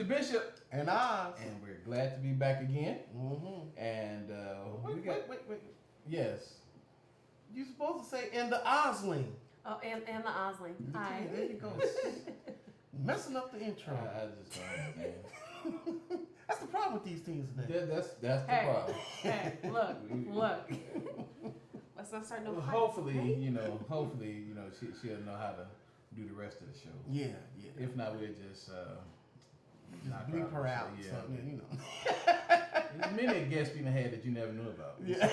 DaBizhop. And Oz. And we're glad to be back again. Mm-hmm. And Wait. Yes. You're supposed to say in the Ozling. Oh, and the Osling. Hi. There you go. Messing up the intro. I just don't understand. That's the problem with these things today. That's the Hey. problem. Hey, look. Let's not start no Well, fight. hopefully, okay? she'll know how to do the rest of the show. Yeah. If not, we'll just knock bleep her out. Yeah. Something, There's many guests we done had that you never knew about. Yeah.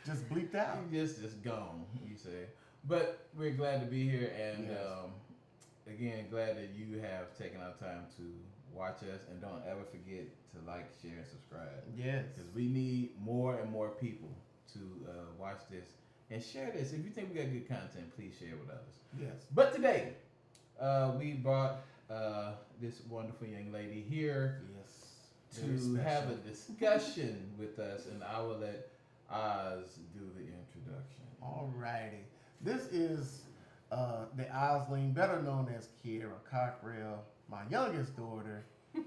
Just bleeped out. Just gone, you say. But we're glad to be here, and Yes. again, glad that you have taken our time to watch us, and don't ever forget to like, share, and subscribe. Yes. Because we need more and more people to watch this and share this. If you think we got good content, please share it with others. Yes. But today, we brought this wonderful young lady here Yes. Very to special. have a discussion with us, and I will let Oz do the introduction. Alrighty. This is the Osling, better known as Kiera Cockrell, my youngest daughter. The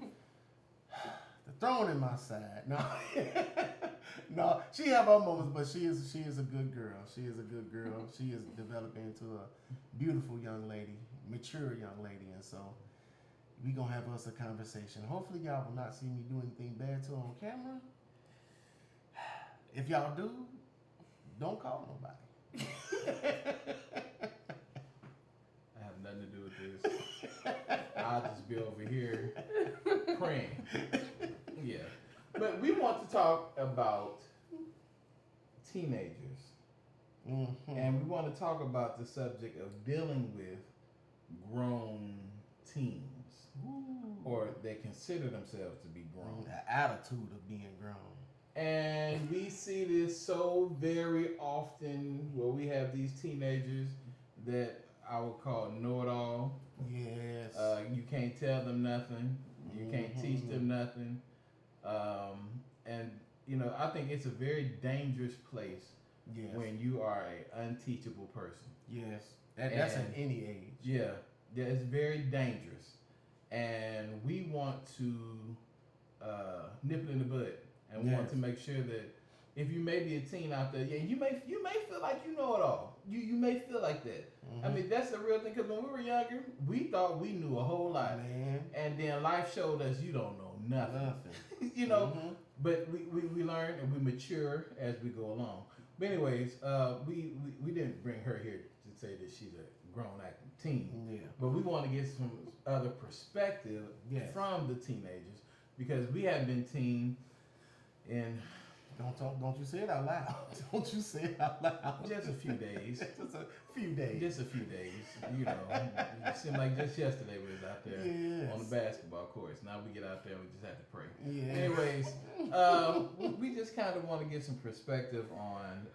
thorn in my side. No, no, she have her moments, but she is a good girl. She is a good girl. She is developing into a beautiful young lady, mature young lady, and so we gonna have us a conversation. Hopefully, y'all will not see me do anything bad to her on camera. If y'all do, don't call nobody. I have nothing to do with this. I'll just be over here praying. Yeah. But we want to talk about teenagers. Mm-hmm. And we want to talk about the subject of dealing with grown teens. Or they consider themselves to be grown. The attitude of being grown. And we see this so very often where we have these teenagers that I would call know-it-all. Yes. You can't tell them nothing. You can't teach them nothing. And, I think it's a very dangerous place Yes. when you are an unteachable person. Yes. That's at And- any age. Yeah, it's very dangerous. And we want to nip it in the bud. And we want Yes. to make sure that if you may be a teen out there, you may feel like you know it all. You may feel like that. Mm-hmm. I mean, that's the real thing. Because when we were younger, we thought we knew a whole lot, Man. and then life showed us you don't know nothing. Nothing. Mm-hmm. But we learn and we mature as we go along. But anyways, we didn't bring her here to say that she's a grown acting teen. Yeah. But we want to get some other perspective Yes. from the teenagers because we have been teen in Don't you say it out loud. Don't you say it out loud. just a few days. Just a few days. Just a few days. It seemed like just yesterday we was out there Yes. on the basketball courts. Now we get out there, we just have to pray. Yeah. Anyways, we just kind of want to get some perspective on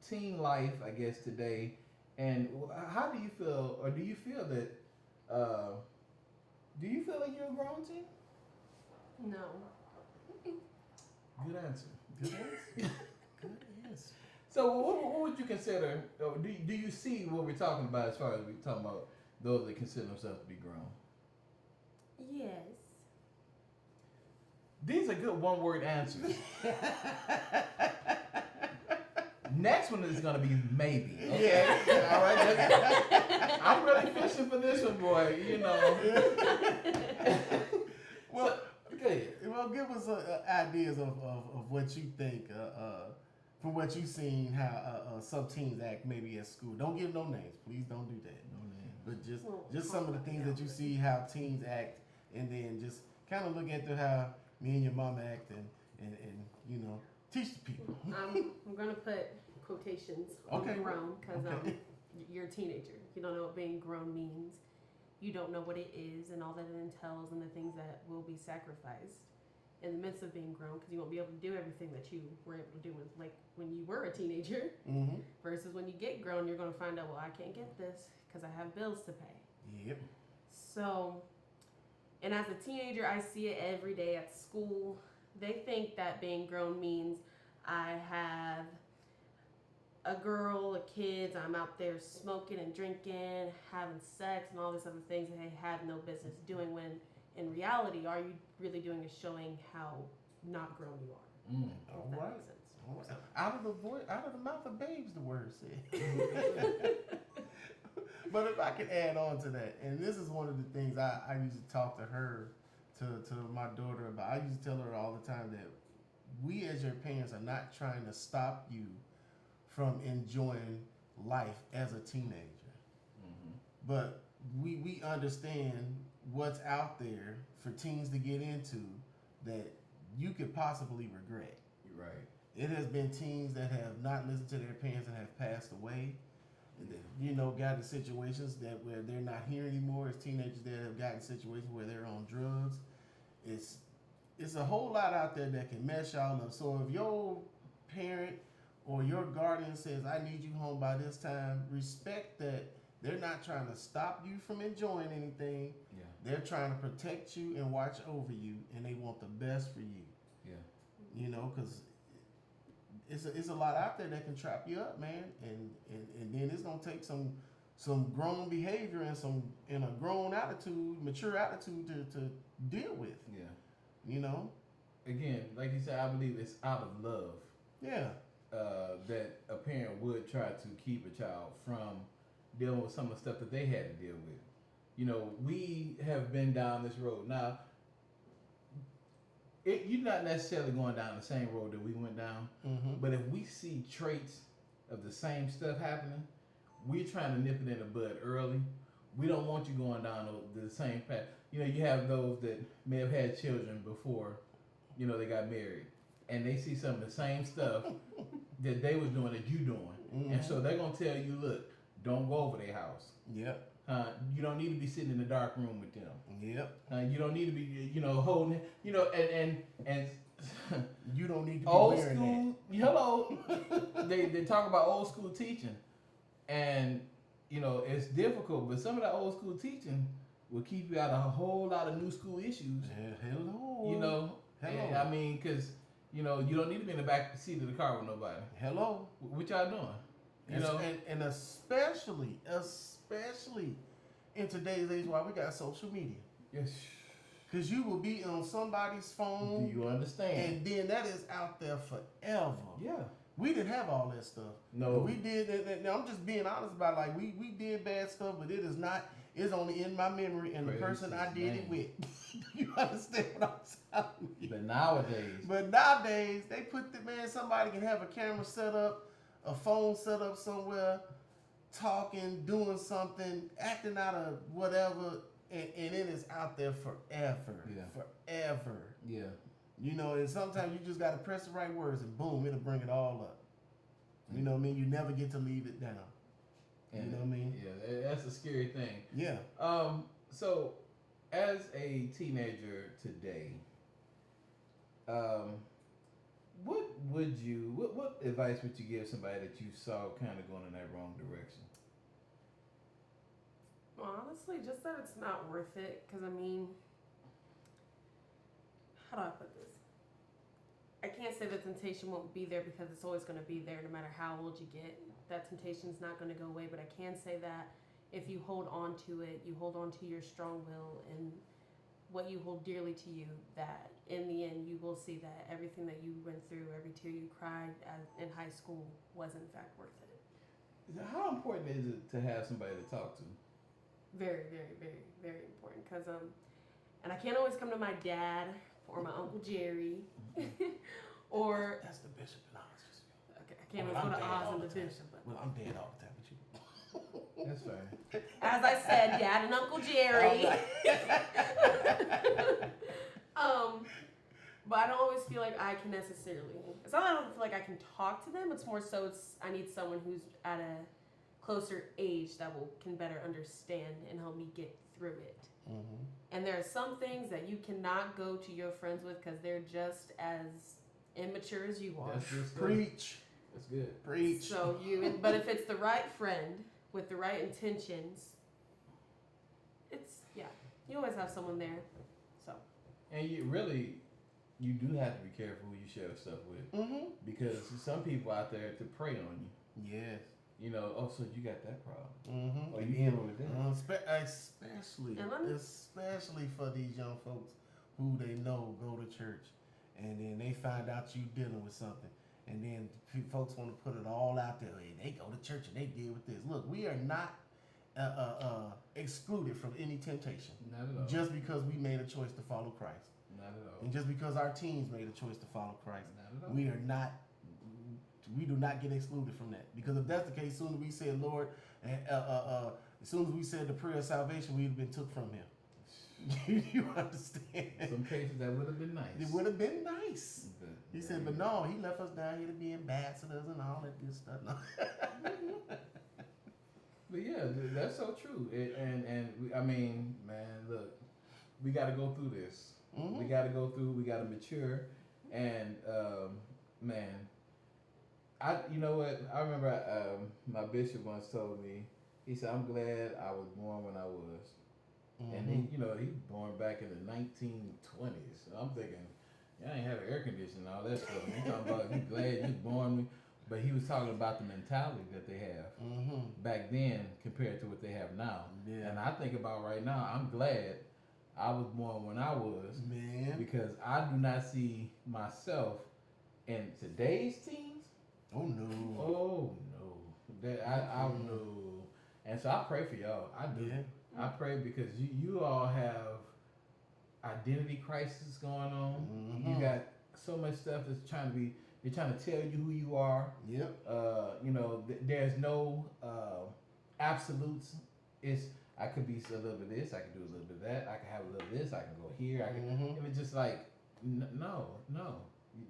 teen life, I guess, today. And how do you feel, or do you feel that, do you feel like you're a grown teen? No. Good answer. Good answer. Good answer. So what would you consider, or do you see what we're talking about as far as we're talking about those that consider themselves to be grown? Yes. These are good one-word answers. Next one is going to be maybe. Okay? Yeah. All right? I'm really fishing for this one, boy. Well, Go ahead. well, give us ideas of what you think from what you've seen how some teens act maybe at school. Don't give no names, please. Don't do that. No name. But just some of the things that you see how teens act, and then just kind of look at how me and your mom act, and teach the people. I'm gonna put quotations on Okay. grown because Okay. you're a teenager. You don't know what being grown means. You don't know what it is and all that it entails and the things that will be sacrificed in the midst of being grown because you won't be able to do everything that you were able to do when you were a teenager Mm-hmm. versus when you get grown, you're going to find out, well, I can't get this because I have bills to pay. Yep. So, and as a teenager, I see it every day at school. They think that being grown means I have a girl, a kid, I'm out there smoking and drinking, having sex, and all these other things that they have no business doing. When in reality, all you really doing is showing how not grown you are. Mm. If All that right. makes sense. All right. Out of the mouth of babes, the word said. But if I could add on to that, and this is one of the things I used to talk to her, to my daughter about. I used to tell her all the time that we as your parents are not trying to stop you from enjoying life as a teenager. Mm-hmm. But we understand what's out there for teens to get into that you could possibly regret. You're right. It has been teens that have not listened to their parents and have passed away. That, got in situations that where they're not here anymore. It's teenagers that have gotten situations where they're on drugs. It's a whole lot out there that can mess y'all up. So if your parent or your guardian says, I need you home by this time, respect that they're not trying to stop you from enjoying anything. Yeah. They're trying to protect you and watch over you, and they want the best for you. Yeah. Because it's a lot out there that can trap you up, man. And then it's gonna take some grown behavior and a grown attitude, mature attitude to deal with. Yeah. Again, like you said, I believe it's out of love. Yeah. That a parent would try to keep a child from dealing with some of the stuff that they had to deal with. We have been down this road. Now, you're not necessarily going down the same road that we went down, Mm-hmm. but if we see traits of the same stuff happening, we're trying to nip it in the bud early. We don't want you going down the same path. You have those that may have had children before, they got married, and they see some of the same stuff that they was doing that you doing, Mm-hmm. and so they're gonna tell you, look, don't go over their house. Yep. You don't need to be sitting in the dark room with them. Yep. You don't need to be, holding, and You don't need to be old wearing school. Hello, they talk about old school teaching, and it's difficult. But some of that old school teaching will keep you out of a whole lot of new school issues. that. Hello. Hello. And, I mean, because you don't need to be in the back seat of the car with nobody. Hello. What y'all doing? And especially in today's age, why we got social media. Yes. Because you will be on somebody's phone. Do you understand? And then that is out there forever. Yeah. We didn't have all that stuff. No. We did. Now I'm just being honest about it. Like we did bad stuff, but it is not. It's only in my memory and the Praise person his I did it name. with. You understand what I'm telling you? But nowadays, they put somebody can have a camera set up, a phone set up somewhere, talking, doing something, acting out of whatever, and it is out there forever. Yeah. Forever. yeah. And sometimes you just got to press the right words and boom, it'll bring it all up. You know what I mean? You never get to leave it down. And, you know what I mean? Yeah, that's a scary thing. Yeah. So, as a teenager today, what advice would you give somebody that you saw kind of going in that wrong direction? Honestly, just that it's not worth it. Because, how do I put this? I can't say the temptation won't be there because it's always going to be there no matter how old you get. That temptation's not going to go away. But I can say that if you hold on to it, you hold on to your strong will and what you hold dearly to you, that in the end you will see that everything that you went through, every tear you cried in high school was in fact worth it. How important is it to have somebody to talk to? Very, very, very, very important. Because, and I can't always come to my dad or my Uncle Jerry or... That's the bishop and Oz. Okay, I can't always go to Oz and the bishop. But Well, I'm dead all the time with you. That's fine. as I said, Dad and Uncle Jerry. But I don't always feel like I can necessarily. It's not that I don't feel like I can talk to them. It's more so I need someone who's at a closer age that can better understand and help me get through it. Mm-hmm. And there are some things that you cannot go to your friends with because they're just as immature as you are. That's just Preach. That's good. Preach. So but if it's the right friend with the right intentions, you always have someone there. So. And you do have to be careful who you share stuff with. Mm-hmm. Because some people out there to prey on you. Yes. You know, oh, so you got that problem. Mm-hmm. Or you dealing with that. Especially for these young folks who they know go to church, and then they find out you dealing with something, and then folks want to put it all out there. Hey, they go to church and they deal with this. Look, we are not excluded from any temptation. Not at all. Just because we made a choice to follow Christ. Not at all. And just because our teens made a choice to follow Christ. Not at all. We do not get excluded from that. Because if that's the case, as soon as we said Lord, as soon as we said the prayer of salvation, we'd have been took from him. You understand? Some cases that would have been nice. It would have been nice. But, He said, but no, he left us down here to be ambassadors and all that good stuff. No. But yeah, that's so true. I mean, man, look, we got to go through this. Mm-hmm. We got to go through. We got to mature. And man, you know what? I remember my bishop once told me. He said, "I'm glad I was born when I was." Mm-hmm. And he, he was born back in the 1920s. So I'm thinking, I ain't have air conditioning and all that stuff. He's talking about, you glad you was born. But he was talking about the mentality that they have back then compared to what they have now. Yeah. And I think about right now, I'm glad I was born when I was. Man. Because I do not see myself in today's teens. Oh, no. Oh, no. I know. And so I pray for y'all. I do. Yeah. I pray because you all have identity crisis going on. Mm-hmm. You got so much stuff that's they're trying to tell you who you are. Yep. There's no absolutes. I could be a little bit of this, I could do a little bit of that, I can have a little of this, I can go here, I can. It was just like, no.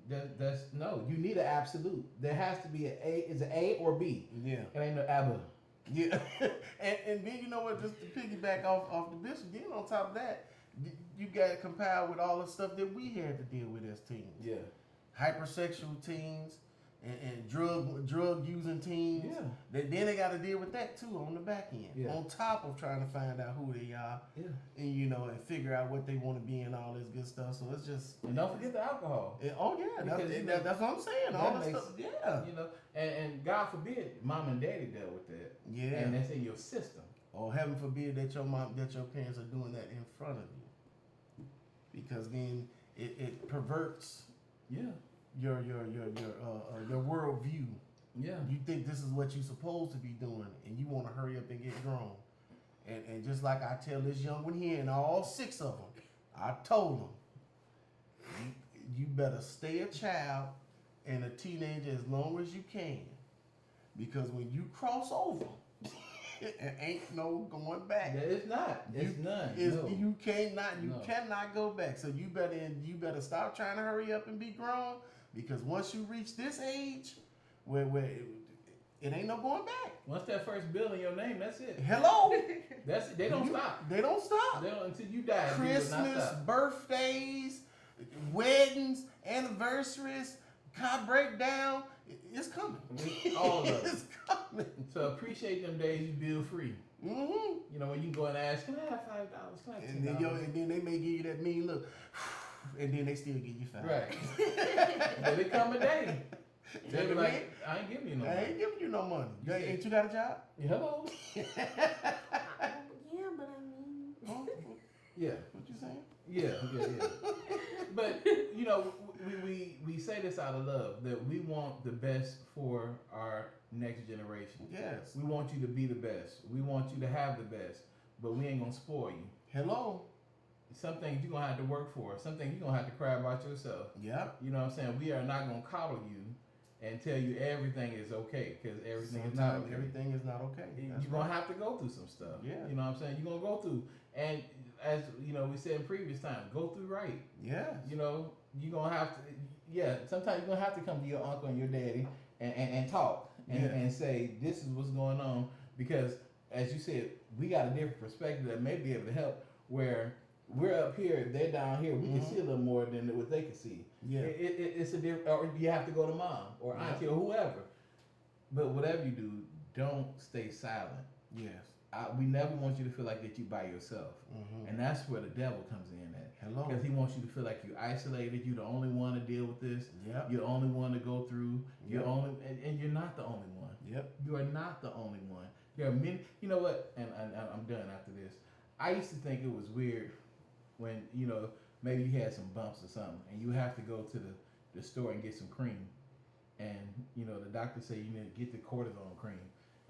That's no. You need an absolute. There has to be is an A or B. Yeah. It ain't no ABBA. Yeah, and then you know what? Just to piggyback off the bishop, then on top of that, you got to compile with all the stuff that we had to deal with as teens. Yeah. Hypersexual teens and drug using teens. Yeah. Then they got to deal with that too on the back end. Yeah. On top of trying to find out who they are. Yeah. And and figure out what they want to be and all this good stuff. So it's just. And don't forget the alcohol. Oh yeah, that's what I'm saying. All that stuff. Yeah. And God forbid, mom and daddy dealt with that. Yeah. And that's in your system. Or heaven forbid that your parents are doing that in front of you, because then it perverts Yeah. your worldview. Yeah. You think this is what you're supposed to be doing, and you want to hurry up and get grown. And just like I tell this young one here, and all 6 of them, I told them, you better stay a child and a teenager as long as you can, because when you cross over, it ain't no going back. It's not. It's none. No. You cannot go back. So you better stop trying to hurry up and be grown, because once you reach this age, where it ain't no going back. Once that first bill in your name, that's it. Hello. That's it. They don't stop. They don't stop. They don't until you die. Christmas, birthdays, weddings, anniversaries, car breakdown. It's coming. All of it. It's coming. So appreciate them days you bill free. Mm-hmm. When you can go and ask, can I have $5? Can I have $10? And then they may give you that mean look, and then they still give you $5. Right. But it come a day. They be like, I ain't giving you no money. I ain't giving you no money. Ain't you got a job? Hello. Yeah, but I mean. Huh? Yeah. What you saying? Yeah. But we say this out of love, that we want the best for our next generation. Yes. We want you to be the best. We want you to have the best, but we ain't gonna spoil you. Hello. Some things you're gonna have to work for. Some things you're gonna have to cry about yourself. Yeah. You know what I'm saying? We are not gonna coddle you and tell you everything is okay, because everything is not okay. Everything is not okay. You're gonna have to go through some stuff. Yeah. You know what I'm saying? You're gonna go through, and as we said in previous time, go through right. Yes. You're gonna have to. Yeah. Sometimes you're gonna have to come to your uncle and your daddy and talk and say, this is what's going on, because as you said, we got a different perspective that may be able to help. Where we're up here, they're down here. We can see a little more than what they can see. Yeah. It's a different. Or you have to go to mom or auntie or whoever. But whatever you do, don't stay silent. Yes. we never want you to feel like that you by yourself, Mm-hmm. and that's where the devil comes in at. Hello. Because he wants you to feel like you're isolated. You're the only one to deal with this. Yep. You're the only one to go through. You're Yep. only, and you're not the only one. Yep. You are not the only one. There are many. You know what? And I'm done after this. I used to think it was weird when maybe you had some bumps or something, and you have to go to the store and get some cream, and the doctor say you need to get the cortisone cream,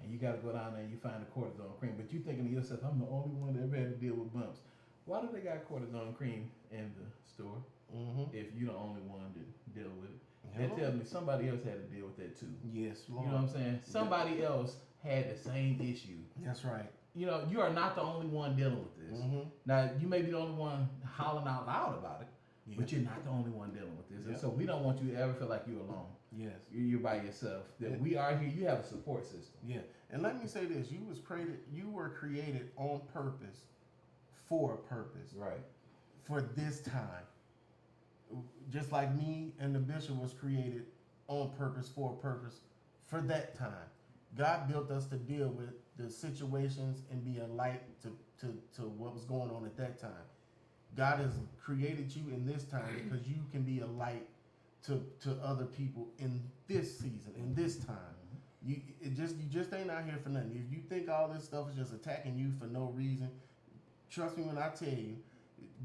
and you got to go down there and you find the cortisone cream, but you thinking to yourself, I'm the only one that ever had to deal with bumps. Why do they got cortisone cream in the store Mm-hmm. if you're the only one to deal with it? Hello. That tells me somebody else had to deal with that too. Yes, You Lord. know what I'm saying? Somebody else had the same issue. That's right. You are not the only one dealing with this. Mm-hmm. Now, you may be the only one hollering out loud about it, Yeah. but you're not the only one dealing with this. And Yeah. so we don't want you to ever feel like you're alone. Yes. You're by yourself. That Yeah. we are here. You have a support system. Yeah. And let me say this: you were created on purpose, for a purpose, Right. for this time. Just like me and the bishop was created on purpose, for a purpose, for that time. God built us to deal with the situations and be a light to what was going on at that time. God has created you in this time because you can be a light to other people in this season, in this time. You just ain't out here for nothing. If you think all this stuff is just attacking you for no reason, trust me when I tell you,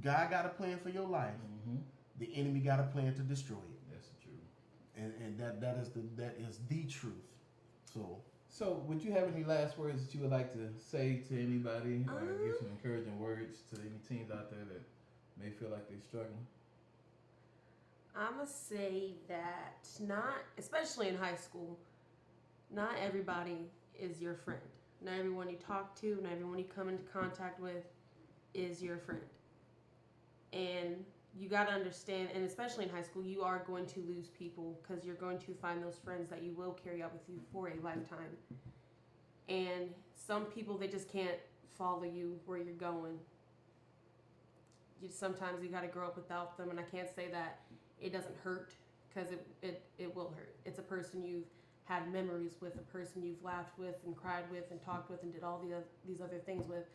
God got a plan for your life. Mm-hmm. The enemy got a plan to destroy it, That's the truth. and that is the truth. So, would you have any last words that you would like to say to anybody, or give some encouraging words to any teens out there that may feel like they're struggling? I'm going to say that especially in high school, not everybody is your friend. Not everyone you talk to, not everyone you come into contact with is your friend. And you got to understand, and especially in high school, you are going to lose people because you're going to find those friends that you will carry out with you for a lifetime. And some people, they just can't follow you where you're going. Sometimes you got to grow up without them, and I can't say that it doesn't hurt, because it will hurt. It's a person you've had memories with, a person you've laughed with and cried with and talked with and did all these other things with.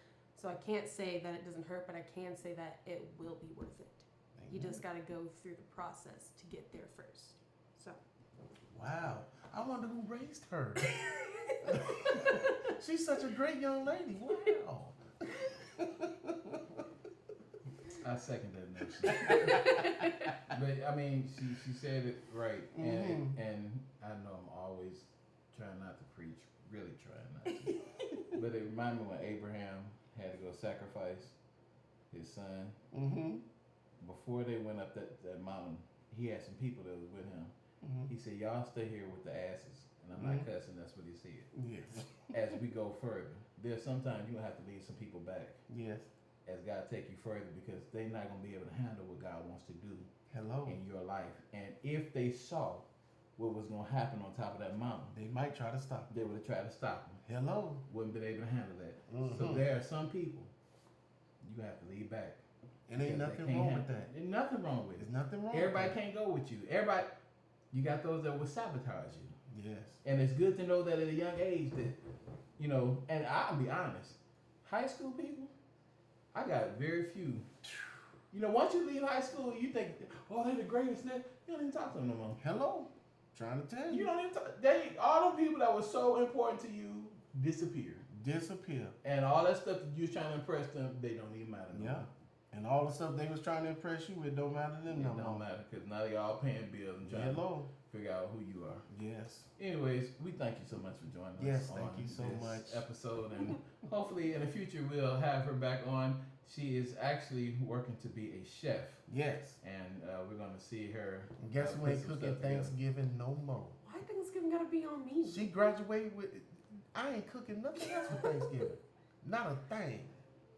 So I can't say that it doesn't hurt, but I can say that it will be worth it. You just got to go through the process to get there first. So. Wow. I wonder who raised her. She's such a great young lady. Wow. I second that notion. But I mean, she said it right, and I know I'm always trying not to preach, really trying not to. But it reminded me when Abraham had to go sacrifice his son. Mm-hmm. Before they went up that mountain, he had some people that was with him. Mm-hmm. He said, "Y'all stay here with the asses," and I'm not cussing. That's what he said. Yes. As we go further, there's sometimes you gonna have to leave some people back. Yes. As God take you further, because they're not gonna be able to handle what God wants to do Hello. in your life. And if they saw what was gonna happen on top of that mountain, They might try to stop. they would have tried to stop him. Hello. Wouldn't been able to handle that. Mhm. So there are some people you have to leave back. And ain't because they nothing can't wrong handle with that. There's nothing wrong with it. There's nothing wrong Everybody with that. can't go with you. Everybody, you got those that will sabotage you. Yes. And it's good to know that at a young age that, and I'll be honest, high school people, I got very few. Once you leave high school, you think, oh, they're the greatest. You don't even talk to them no more. Hello. Trying to tell you. You don't even talk. All them people that were so important to you disappear. Disappear. And all that stuff that you was trying to impress them, they don't even matter no Yeah. more. And all the stuff they was trying to impress you, it don't matter to them It no don't more. matter, because now they all paying bills and trying Hello. to figure out who you are. Yes. Anyways, we thank you so much for joining us. Yes, on thank you so this much. episode, and hopefully in the future we'll have her back on. She is actually working to be a chef, Yes. and we're going to see her. And guess who put ain't some cooking stuff together. Thanksgiving no more? Why Thanksgiving gotta be on me? She graduated with. I ain't cooking nothing else for Thanksgiving. Not a thing.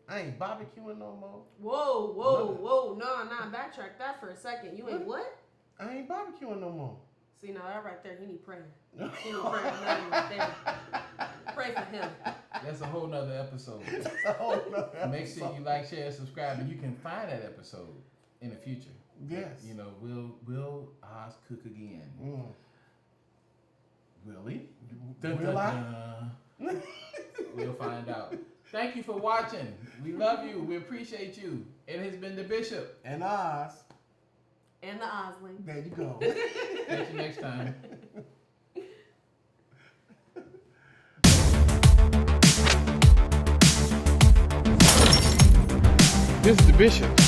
I ain't barbecuing no more. Whoa. Nah, backtrack that for a second. You ain't what? I ain't barbecuing no more. See, now that right there, he need prayer. He need prayer for that right there. Pray for him. That's a whole nother episode. It's a whole nother Make sure episode. you like, share, subscribe, and you can find that episode in the future. Yes. Will Oz cook again? Mm. Will he? Will I? We'll find out. Thank you for watching. We love you. We appreciate you. It has been the Bishop. And Oz. And the Osling. There you go. Catch you next time. This is the Bishop.